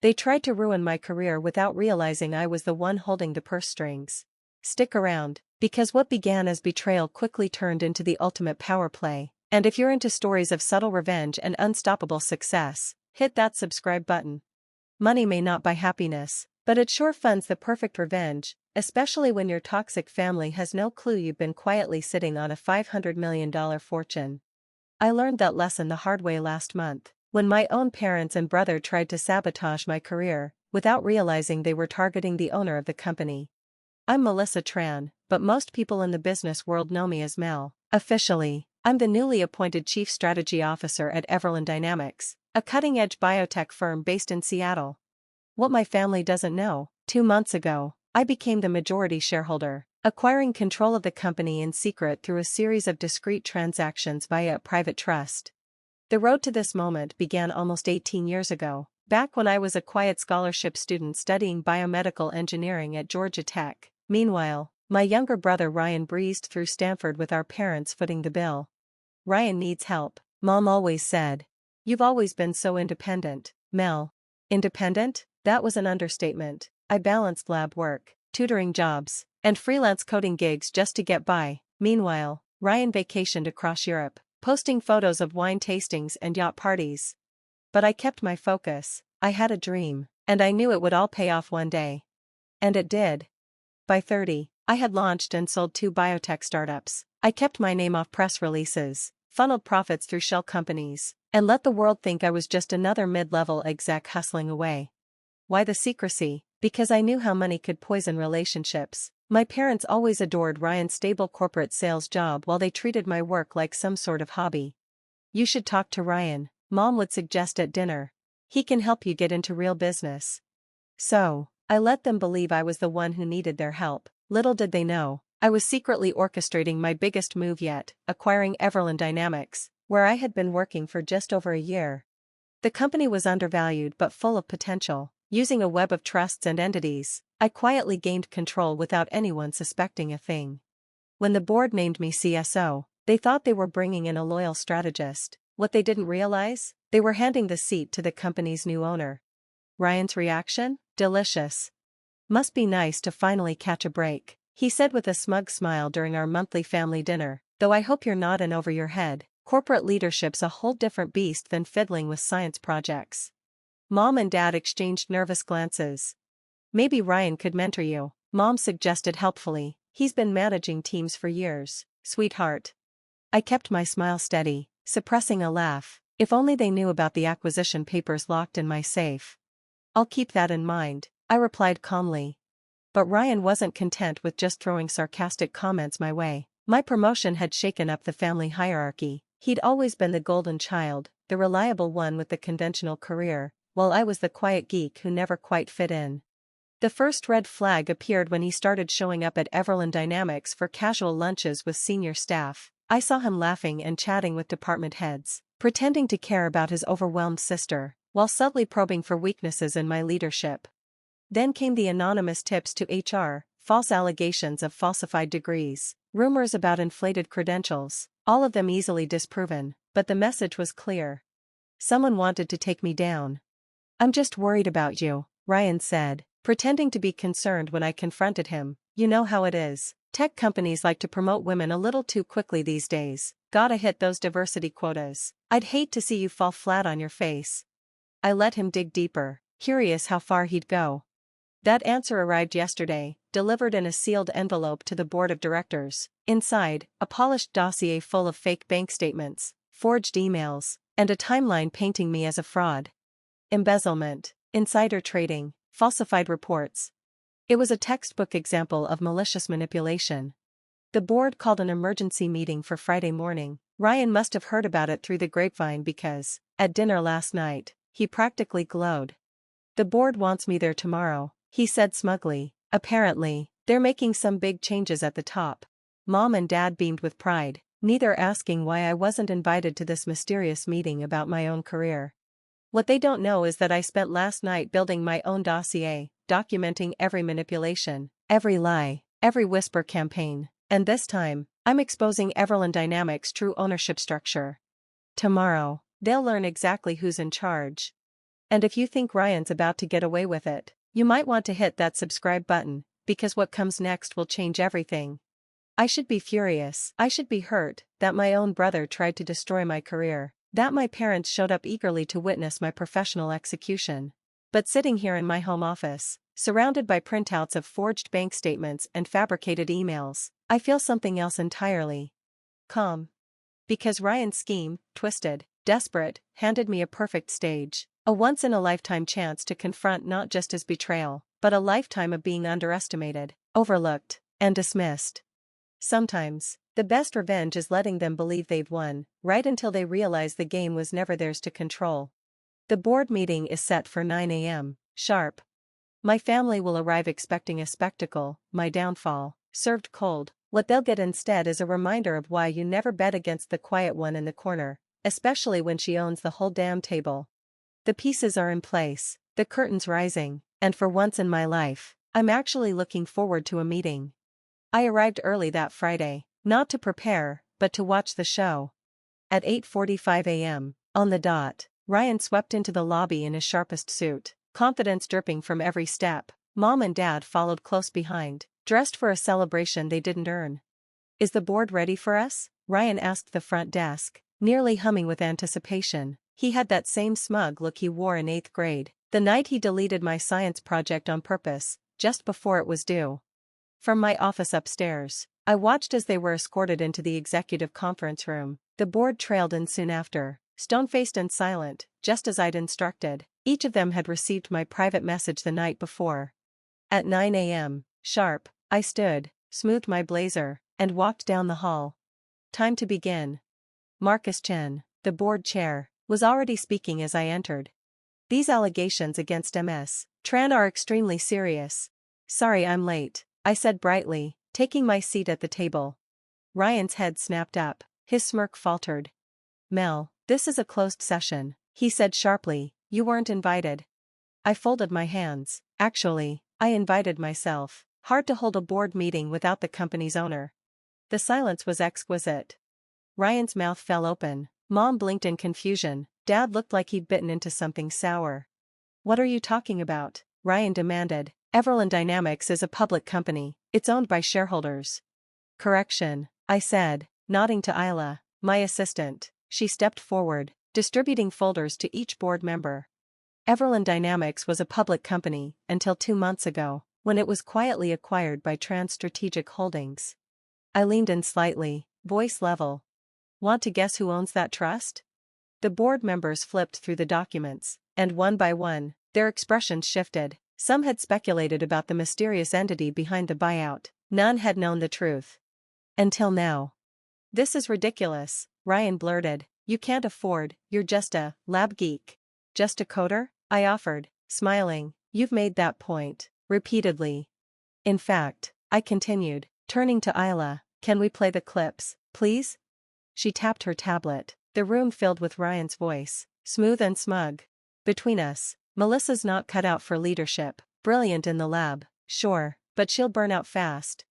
They tried to ruin my career without realizing I was the one holding the purse strings. Stick around, because what began as betrayal quickly turned into the ultimate power play. And if you're into stories of subtle revenge and unstoppable success, hit that subscribe button. Money may not buy happiness, but it sure funds the perfect revenge, especially when your toxic family has no clue you've been quietly sitting on a $500 million fortune. I learned that lesson the hard way last month, when my own parents and brother tried to sabotage my career, without realizing they were targeting the owner of the company. I'm Melissa Tran, but most people in the business world know me as Mel. Officially, I'm the newly appointed Chief Strategy Officer at Everland Dynamics, a cutting-edge biotech firm based in Seattle. What my family doesn't know, 2 months ago, I became the majority shareholder, acquiring control of the company in secret through a series of discrete transactions via a private trust. The road to this moment began almost 18 years ago, back when I was a quiet scholarship student studying biomedical engineering at Georgia Tech. Meanwhile, my younger brother Ryan breezed through Stanford with our parents footing the bill. Ryan needs help, Mom always said. You've always been so independent, Mel. Independent? That was an understatement. I balanced lab work, tutoring jobs, and freelance coding gigs just to get by. Meanwhile, Ryan vacationed across Europe, posting photos of wine tastings and yacht parties. But I kept my focus. I had a dream, and I knew it would all pay off one day. And it did. By 30, I had launched and sold 2 biotech startups. I kept my name off press releases, funneled profits through shell companies, and let the world think I was just another mid-level exec hustling away. Why the secrecy? Because I knew how money could poison relationships. My parents always adored Ryan's stable corporate sales job while they treated my work like some sort of hobby. You should talk to Ryan, Mom would suggest at dinner. He can help you get into real business. So, I let them believe I was the one who needed their help. Little did they know, I was secretly orchestrating my biggest move yet, acquiring Everland Dynamics, where I had been working for just over a year. The company was undervalued but full of potential. Using a web of trusts and entities, I quietly gained control without anyone suspecting a thing. When the board named me CSO, they thought they were bringing in a loyal strategist. What they didn't realize? They were handing the seat to the company's new owner. Ryan's reaction? Delicious. Must be nice to finally catch a break, he said with a smug smile during our monthly family dinner. Though I hope you're not in over your head. Corporate leadership's a whole different beast than fiddling with science projects. Mom and Dad exchanged nervous glances. Maybe Ryan could mentor you, Mom suggested helpfully. He's been managing teams for years, sweetheart. I kept my smile steady, suppressing a laugh. If only they knew about the acquisition papers locked in my safe. I'll keep that in mind, I replied calmly. But Ryan wasn't content with just throwing sarcastic comments my way. My promotion had shaken up the family hierarchy. He'd always been the golden child, the reliable one with the conventional career, while I was the quiet geek who never quite fit in. The first red flag appeared when he started showing up at Everland Dynamics for casual lunches with senior staff. I saw him laughing and chatting with department heads, pretending to care about his overwhelmed sister, while subtly probing for weaknesses in my leadership. Then came the anonymous tips to HR, false allegations of falsified degrees, rumors about inflated credentials, all of them easily disproven, but the message was clear. Someone wanted to take me down. I'm just worried about you, Ryan said, pretending to be concerned when I confronted him. You know how it is. Tech companies like to promote women a little too quickly these days. Gotta hit those diversity quotas. I'd hate to see you fall flat on your face. I let him dig deeper, curious how far he'd go. That answer arrived yesterday, delivered in a sealed envelope to the board of directors. Inside, a polished dossier full of fake bank statements, forged emails, and a timeline painting me as a fraud. Embezzlement, insider trading, falsified reports. It was a textbook example of malicious manipulation. The board called an emergency meeting for Friday morning. Ryan must have heard about it through the grapevine because, at dinner last night, he practically glowed. The board wants me there tomorrow, he said smugly. Apparently, they're making some big changes at the top. Mom and Dad beamed with pride, neither asking why I wasn't invited to this mysterious meeting about my own career. What they don't know is that I spent last night building my own dossier, documenting every manipulation, every lie, every whisper campaign, and this time, I'm exposing Everland Dynamics' true ownership structure. Tomorrow, they'll learn exactly who's in charge. And if you think Ryan's about to get away with it, you might want to hit that subscribe button, because what comes next will change everything. I should be furious. I should be hurt that my own brother tried to destroy my career, that my parents showed up eagerly to witness my professional execution. But sitting here in my home office, surrounded by printouts of forged bank statements and fabricated emails, I feel something else entirely. Calm. Because Ryan's scheme, twisted, desperate, handed me a perfect stage, a once-in-a-lifetime chance to confront not just his betrayal, but a lifetime of being underestimated, overlooked, and dismissed. Sometimes, the best revenge is letting them believe they've won, right until they realize the game was never theirs to control. The board meeting is set for 9 a.m. sharp. My family will arrive expecting a spectacle, my downfall, served cold. What they'll get instead is a reminder of why you never bet against the quiet one in the corner, especially when she owns the whole damn table. The pieces are in place, the curtains rising, and for once in my life, I'm actually looking forward to a meeting. I arrived early that Friday, not to prepare, but to watch the show. At 8:45 a.m., on the dot, Ryan swept into the lobby in his sharpest suit, confidence dripping from every step. Mom and Dad followed close behind, dressed for a celebration they didn't earn. "Is the board ready for us?" Ryan asked the front desk, nearly humming with anticipation. He had that same smug look he wore in 8th grade, the night he deleted my science project on purpose, just before it was due. From my office upstairs, I watched as they were escorted into the executive conference room. The board trailed in soon after, stone-faced and silent, just as I'd instructed. Each of them had received my private message the night before. At 9 a.m. sharp, I stood, smoothed my blazer, and walked down the hall. Time to begin. Marcus Chen, the board chair, was already speaking as I entered. "These allegations against Ms. Tran are extremely serious. Sorry I'm late," I said brightly, taking my seat at the table. Ryan's head snapped up, his smirk faltered. "Mel, this is a closed session," he said sharply. "You weren't invited." I folded my hands. Actually, I invited myself. Hard to hold a board meeting without the company's owner. The silence was exquisite. Ryan's mouth fell open. Mom blinked in confusion. Dad looked like he'd bitten into something sour. "What are you talking about?" Ryan demanded. "Everland Dynamics is a public company. It's owned by shareholders." "Correction," I said, nodding to Isla, my assistant. She stepped forward, distributing folders to each board member. Everland Dynamics was a public company until 2 months ago, when it was quietly acquired by Trans Strategic Holdings. I leaned in slightly, voice level. "Want to guess who owns that trust?" The board members flipped through the documents, and one by one, their expressions shifted. Some had speculated about the mysterious entity behind the buyout. None had known the truth. Until now. "This is ridiculous," Ryan blurted. "You can't afford, you're just a lab geek." "Just a coder?" I offered, smiling. "You've made that point, repeatedly." "In fact," I continued, turning to Isla, "can we play the clips, please?" She tapped her tablet. The room filled with Ryan's voice, smooth and smug. "Between us, Melissa's not cut out for leadership. Brilliant in the lab, sure, but she'll burn out fast."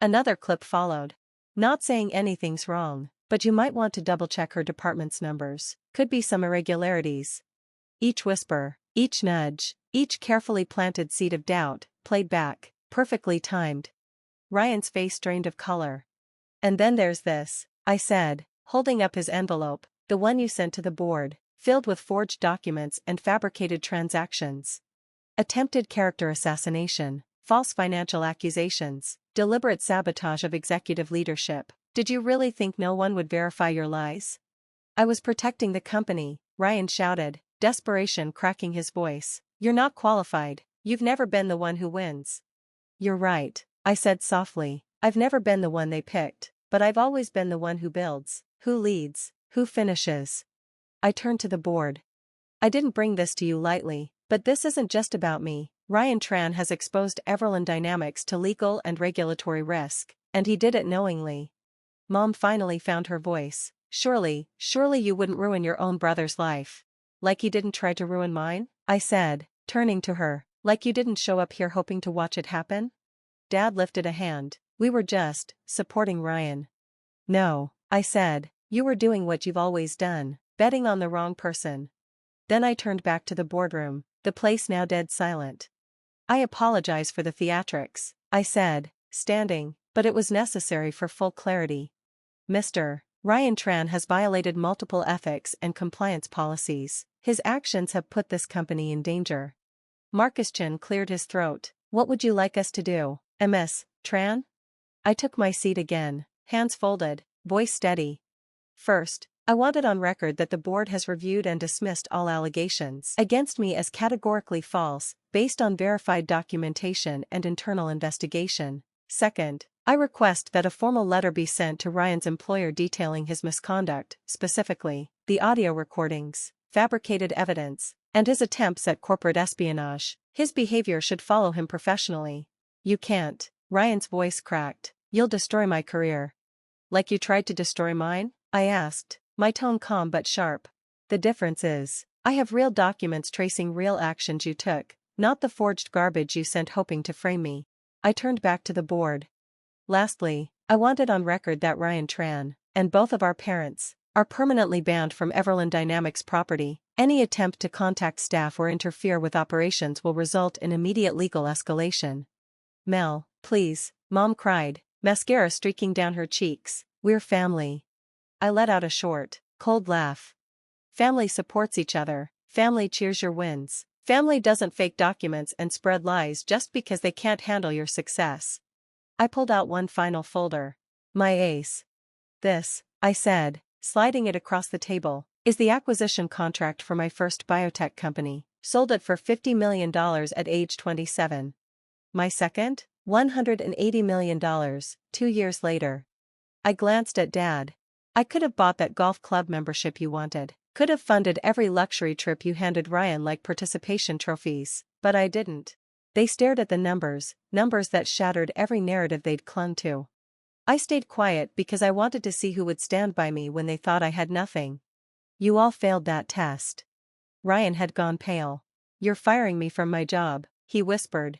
Another clip followed. "Not saying anything's wrong, but you might want to double-check her department's numbers. Could be some irregularities." Each whisper, each nudge, each carefully planted seed of doubt, played back, perfectly timed. Ryan's face drained of color. "And then there's this," I said, holding up his envelope, "the one you sent to the board, filled with forged documents and fabricated transactions. Attempted character assassination, false financial accusations, deliberate sabotage of executive leadership. Did you really think no one would verify your lies?" "I was protecting the company," Ryan shouted, desperation cracking his voice. "You're not qualified. You've never been the one who wins." "You're right," I said softly. "I've never been the one they picked, but I've always been the one who builds, who leads, who finishes." I turned to the board. "I didn't bring this to you lightly, but this isn't just about me. Ryan Tran has exposed Everland Dynamics to legal and regulatory risk, and he did it knowingly." Mom finally found her voice. Surely you wouldn't ruin your own brother's life. Like he didn't try to ruin mine?" I said, turning to her. "Like you didn't show up here hoping to watch it happen?" Dad lifted a hand. "We were just supporting Ryan." "No," I said, "you were doing what you've always done, betting on the wrong person." Then I turned back to the boardroom, the place now dead silent. I apologize for the theatrics, I said, standing, but it was necessary for full clarity. Mr. Ryan Tran has violated multiple ethics and compliance policies. His actions have put this company in danger. Marcus Chin cleared his throat. What would you like us to do, Ms. Tran? I took my seat again, hands folded, voice steady. First, I want it on record that the board has reviewed and dismissed all allegations against me as categorically false, based on verified documentation and internal investigation. Second, I request that a formal letter be sent to Ryan's employer detailing his misconduct, specifically, the audio recordings, fabricated evidence, and his attempts at corporate espionage. His behavior should follow him professionally. You can't, Ryan's voice cracked. You'll destroy my career. Like you tried to destroy mine? I asked, my tone calm but sharp. The difference is, I have real documents tracing real actions you took, not the forged garbage you sent hoping to frame me. I turned back to the board. Lastly, I want it on record that Ryan Tran, and both of our parents, are permanently banned from Everland Dynamics property. Any attempt to contact staff or interfere with operations will result in immediate legal escalation. Mel, please, Mom cried, mascara streaking down her cheeks. We're family. I let out a short, cold laugh. Family supports each other, family cheers your wins, family doesn't fake documents and spread lies just because they can't handle your success. I pulled out one final folder. My ace. This, I said, sliding it across the table, is the acquisition contract for my first biotech company. Sold it for $50 million at age 27. My second? $180 million, 2 years later. I glanced at Dad. I could have bought that golf club membership you wanted, could have funded every luxury trip you handed Ryan like participation trophies, but I didn't. They stared at the numbers that shattered every narrative they'd clung to. I stayed quiet because I wanted to see who would stand by me when they thought I had nothing. You all failed that test. Ryan had gone pale. You're firing me from my job, he whispered.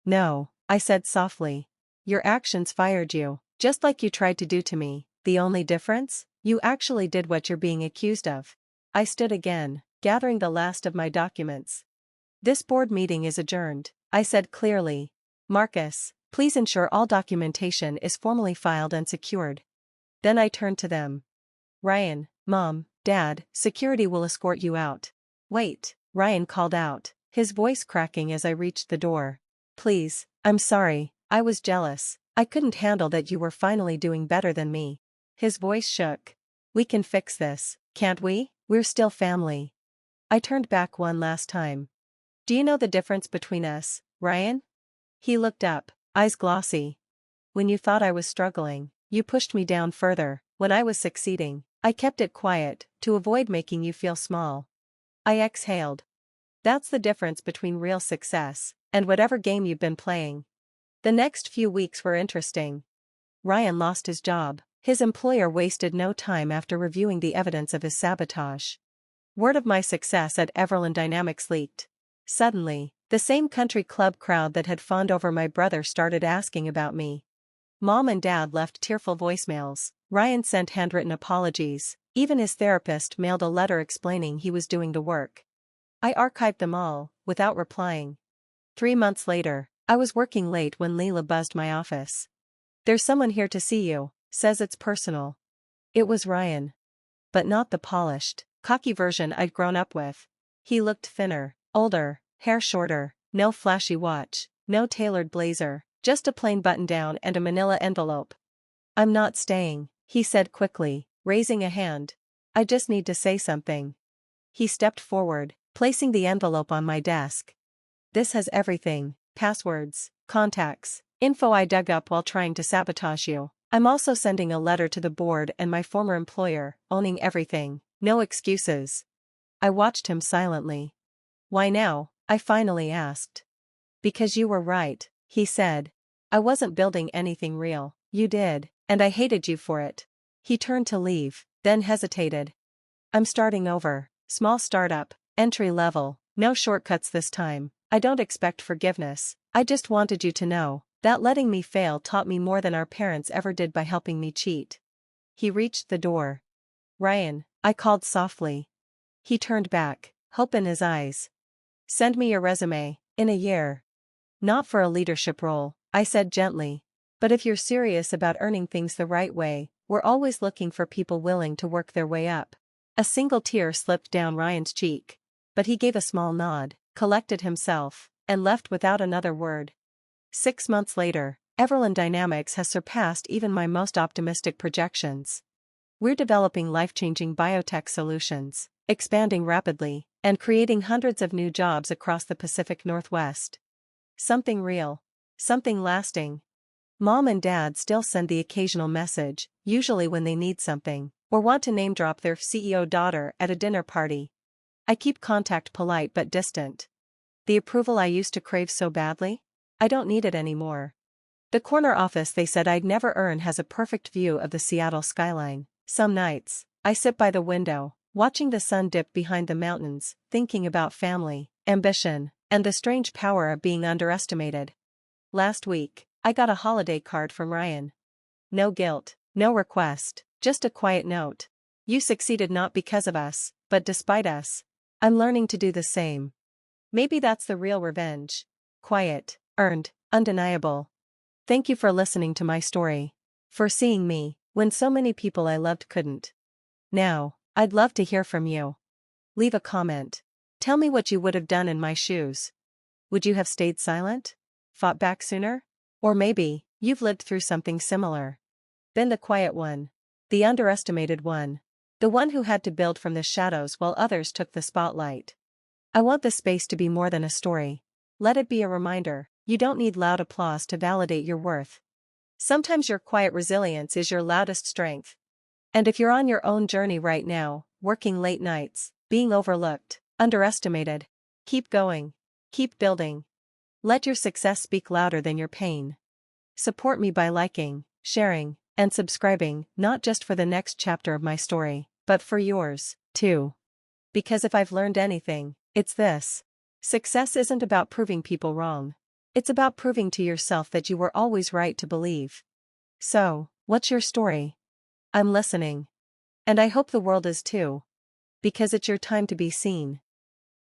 No, I said softly. Your actions fired you, just like you tried to do to me. The only difference? You actually did what you're being accused of. I stood again, gathering the last of my documents. This board meeting is adjourned, I said clearly. Marcus, please ensure all documentation is formally filed and secured. Then I turned to them. Ryan, Mom, Dad, security will escort you out. Wait, Ryan called out, his voice cracking as I reached the door. Please, I'm sorry, I was jealous. I couldn't handle that you were finally doing better than me. His voice shook. We can fix this, can't we? We're still family. I turned back one last time. Do you know the difference between us, Ryan? He looked up, eyes glossy. When you thought I was struggling, you pushed me down further. When I was succeeding, I kept it quiet, to avoid making you feel small. I exhaled. That's the difference between real success and whatever game you've been playing. The next few weeks were interesting. Ryan lost his job. His employer wasted no time after reviewing the evidence of his sabotage. Word of my success at Everland Dynamics leaked. Suddenly, the same country club crowd that had fawned over my brother started asking about me. Mom and Dad left tearful voicemails. Ryan sent handwritten apologies. Even his therapist mailed a letter explaining he was doing the work. I archived them all, without replying. 3 months later, I was working late when Leela buzzed my office. There's someone here to see you, says it's personal. It was Ryan. But not the polished, cocky version I'd grown up with. He looked thinner, older, hair shorter, no flashy watch, no tailored blazer, just a plain button-down and a manila envelope. I'm not staying, he said quickly, raising a hand. I just need to say something. He stepped forward, placing the envelope on my desk. This has everything, passwords, contacts, info I dug up while trying to sabotage you. I'm also sending a letter to the board and my former employer, owning everything, no excuses. I watched him silently. Why now? I finally asked. Because you were right, he said. I wasn't building anything real, you did, and I hated you for it. He turned to leave, then hesitated. I'm starting over, small startup, entry level, no shortcuts this time. I don't expect forgiveness, I just wanted you to know that letting me fail taught me more than our parents ever did by helping me cheat. He reached the door. Ryan, I called softly. He turned back, hope in his eyes. Send me your resume, in a year. Not for a leadership role, I said gently. But if you're serious about earning things the right way, we're always looking for people willing to work their way up. A single tear slipped down Ryan's cheek. But he gave a small nod, collected himself, and left without another word. 6 months later, Everland Dynamics has surpassed even my most optimistic projections. We're developing life-changing biotech solutions, expanding rapidly, and creating hundreds of new jobs across the Pacific Northwest. Something real. Something lasting. Mom and Dad still send the occasional message, usually when they need something, or want to name-drop their CEO daughter at a dinner party. I keep contact polite but distant. The approval I used to crave so badly? I don't need it anymore. The corner office they said I'd never earn has a perfect view of the Seattle skyline. Some nights, I sit by the window, watching the sun dip behind the mountains, thinking about family, ambition, and the strange power of being underestimated. Last week, I got a holiday card from Ryan. No guilt, no request, just a quiet note. You succeeded not because of us, but despite us. I'm learning to do the same. Maybe that's the real revenge. Quiet, earned, undeniable. Thank you for listening to my story. For seeing me, when so many people I loved couldn't. Now, I'd love to hear from you. Leave a comment. Tell me what you would have done in my shoes. Would you have stayed silent? Fought back sooner? Or maybe, you've lived through something similar. Been the quiet one. The underestimated one. The one who had to build from the shadows while others took the spotlight. I want this space to be more than a story. Let it be a reminder, you don't need loud applause to validate your worth. Sometimes your quiet resilience is your loudest strength. And if you're on your own journey right now, working late nights, being overlooked, underestimated, keep going. Keep building. Let your success speak louder than your pain. Support me by liking, sharing, and subscribing, not just for the next chapter of my story, but for yours, too. Because if I've learned anything, it's this. Success isn't about proving people wrong. It's about proving to yourself that you were always right to believe. So, what's your story? I'm listening. And I hope the world is too. Because it's your time to be seen.